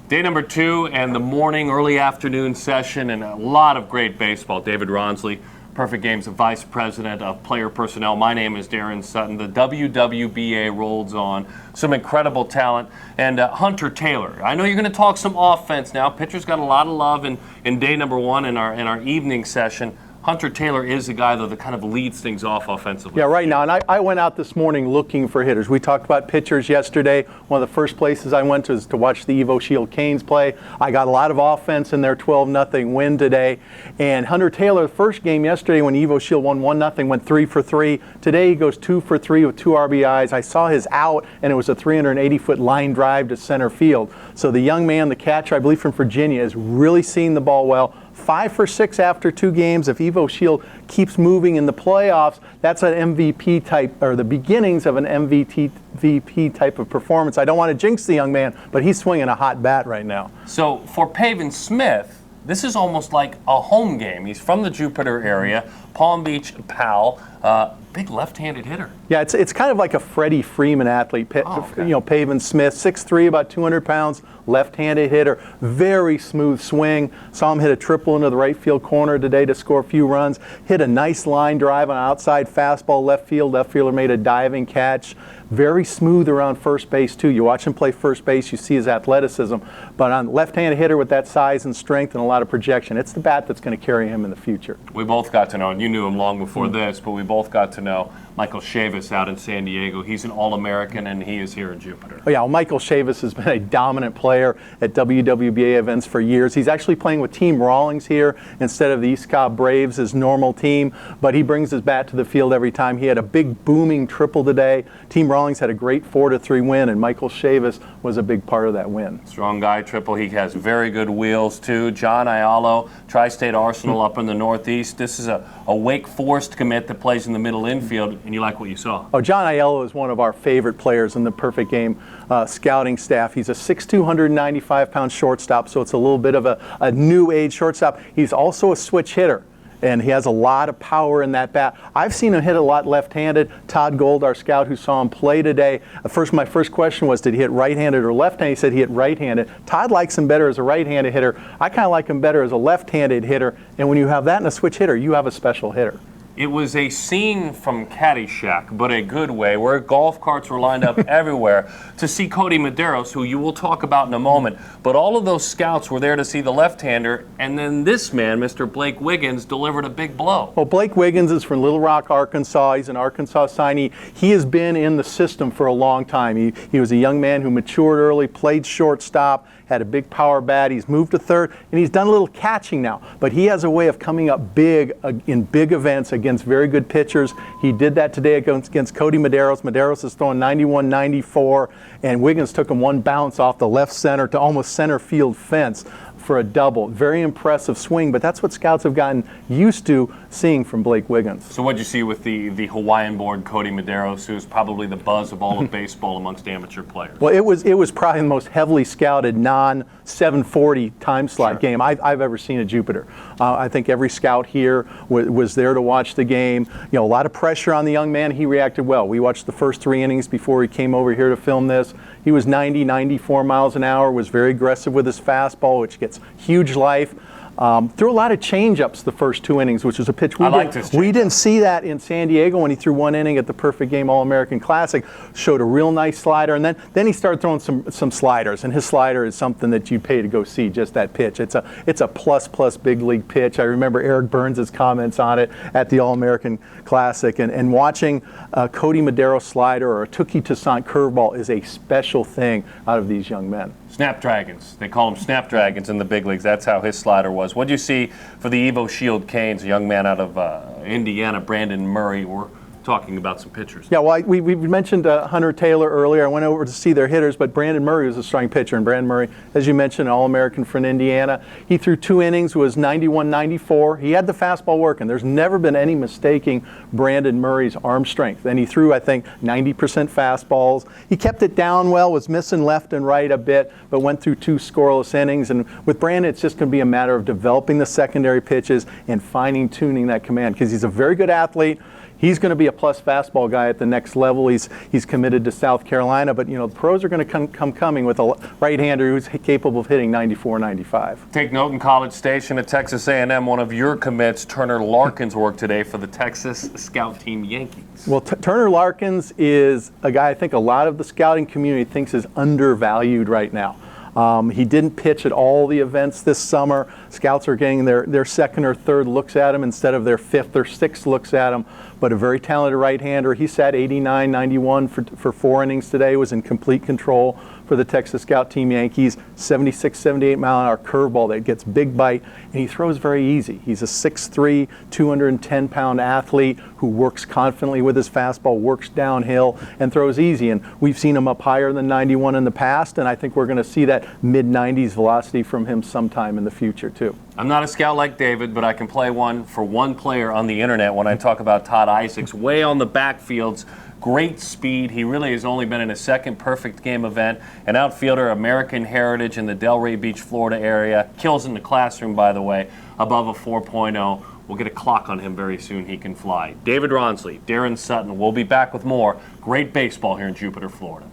Day number 2 and the morning, early afternoon session, and a lot of great baseball. David Ronsley, Perfect Game's Vice President of Player Personnel. My name is Darren Sutton. The WWBA rolls on. Some incredible talent. And Hunter Taylor. I know you're going to talk some offense now. Pitchers got a lot of love in day number 1 in our evening session. Hunter Taylor is the guy, though, that kind of leads things off offensively. Yeah, right now. And I went out this morning looking for hitters. We talked about pitchers yesterday. One of the first places I went to was to watch the Evo Shield Canes play. I got a lot of offense in their 12-0 win today. And Hunter Taylor, the first game yesterday when Evo Shield won 1-0, went 3 for 3. Today he goes 2 for 3 with 2 RBIs. I saw his out, and it was a 380-foot line drive to center field. So the young man, the catcher, I believe from Virginia, is really seeing the ball well. 5 for 6 after 2 games. If Evo Shield keeps moving in the playoffs, that's an MVP type, or the beginnings of an MVP type of performance. I don't want to jinx the young man, but he's swinging a hot bat right now. So for Pavin Smith, this is almost like a home game. He's from the Jupiter area, Palm Beach pal, big left-handed hitter. Yeah, it's kind of like a Freddie Freeman athlete. Okay. You know, Pavin Smith, 6'3", about 200 pounds, left-handed hitter, very smooth swing. Saw him hit a triple into the right field corner today to score a few runs. Hit a nice line drive on an outside fastball left field. Left fielder made a diving catch. Very smooth around first base, too. You watch him play first base, you see his athleticism. But on left-handed hitter with that size and strength and a lot of projection, it's the bat that's going to carry him in the future. We both got to know, and you knew him long before this, but we both got to know Michael Chavis out in San Diego. He's an All-American, and he is here in Jupiter. Oh, yeah, well, Michael Chavis has been a dominant player at WWBA events for years. He's actually playing with Team Rawlings here instead of the East Cobb Braves, his normal team, but he brings his bat to the field every time. He had a big booming triple today. Team Rawlings had a great 4-3 win, and Michael Chavis was a big part of that win. Strong guy, triple. He has very good wheels, too. John Ayalo, Tri-State Arsenal up in the Northeast. This is a Wake Forest commit that plays in the middle infield, and you like what you saw. Oh, John Ayalo is one of our favorite players in the Perfect Game scouting staff. He's a 6'2", 195-pound shortstop, so it's a little bit of a new age shortstop. He's also a switch hitter, and he has a lot of power in that bat. I've seen him hit a lot left-handed. Todd Gold, our scout who saw him play today, my first question was, did he hit right-handed or left-handed? He said he hit right-handed. Todd likes him better as a right-handed hitter. I kind of like him better as a left-handed hitter, and when you have that in a switch hitter, you have a special hitter. It was a scene from Caddyshack, but a good way, where golf carts were lined up everywhere to see Cody Medeiros, who you will talk about in a moment. But all of those scouts were there to see the left-hander, and then this man, Mr. Blake Wiggins, delivered a big blow. Well, Blake Wiggins is from Little Rock, Arkansas. He's an Arkansas signee. He has been in the system for a long time. He was a young man who matured early, played shortstop, had a big power bat. He's moved to third, and he's done a little catching now. But he has a way of coming up big in big events against very good pitchers. He did that today against Cody Medeiros. Medeiros is throwing 91-94, and Wiggins took him one bounce off the left center to almost center field fence for a double. Very impressive swing, but that's what scouts have gotten used to seeing from Blake Wiggins. So what did you see with the Hawaiian-born Cody Medeiros, who's probably the buzz of all of baseball amongst amateur players? Well, it was probably the most heavily scouted non-740 time slot game I've ever seen at Jupiter. I think every scout here was there to watch the game. You know, a lot of pressure on the young man. He reacted well. We watched the first 3 innings before he came over here to film this. He was 90, 94 miles an hour, was very aggressive with his fastball, which gets huge life. Threw a lot of change-ups the first 2 innings, which was a pitch we didn't see that in San Diego when he threw 1 inning at the Perfect Game All-American Classic. Showed a real nice slider, and then he started throwing some sliders, and his slider is something that you'd pay to go see, just that pitch. It's a plus big league pitch. I remember Eric Burns' comments on it at the All-American Classic, and watching Cody Medeiros slider or a Tuki Toussaint curveball is a special thing out of these young men. Snapdragons. They call them Snapdragons in the big leagues. That's how his slider was. What did you see for the Evo Shield Canes, a young man out of Indiana, Brandon Murray? We're talking about some pitchers. Yeah, well, we mentioned Hunter Taylor earlier. I went over to see their hitters, but Brandon Murray was a starting pitcher. And Brandon Murray, as you mentioned, an All-American from Indiana. He threw 2 innings, was 91-94. He had the fastball working. There's never been any mistaking Brandon Murray's arm strength. And he threw, I think, 90% fastballs. He kept it down well, was missing left and right a bit, but went through 2 scoreless innings. And with Brandon, it's just going to be a matter of developing the secondary pitches and fine-tuning that command, because he's a very good athlete. He's going to be a plus fastball guy at the next level. He's committed to South Carolina, but the pros are going to come coming with a right-hander who's capable of hitting 94, 95. Take note in College Station at Texas A&M, one of your commits, Turner Larkins, worked today for the Texas Scout Team Yankees. Well, Turner Larkins is a guy I think a lot of the scouting community thinks is undervalued right now. He didn't pitch at all the events this summer. Scouts are getting their second or third looks at him instead of their fifth or sixth looks at him. But a very talented right-hander. He sat 89, 91 for 4 innings today, was in complete control for the Texas Scout Team Yankees. 76, 78 mile-an-hour curveball that gets big bite, and he throws very easy. He's a 6'3", 210-pound athlete who works confidently with his fastball, works downhill, and throws easy. And we've seen him up higher than 91 in the past, and I think we're going to see that mid-90s velocity from him sometime in the future, too. I'm not a scout like David, but I can play one for one player on the internet when I talk about Todd Isaacs. Way on the backfields, great speed. He really has only been in a second perfect game event. An outfielder, American heritage in the Delray Beach, Florida area. Kills in the classroom, by the way, above a 4.0. We'll get a clock on him very soon. He can fly. David Ronsley, Darren Sutton. We'll be back with more great baseball here in Jupiter, Florida.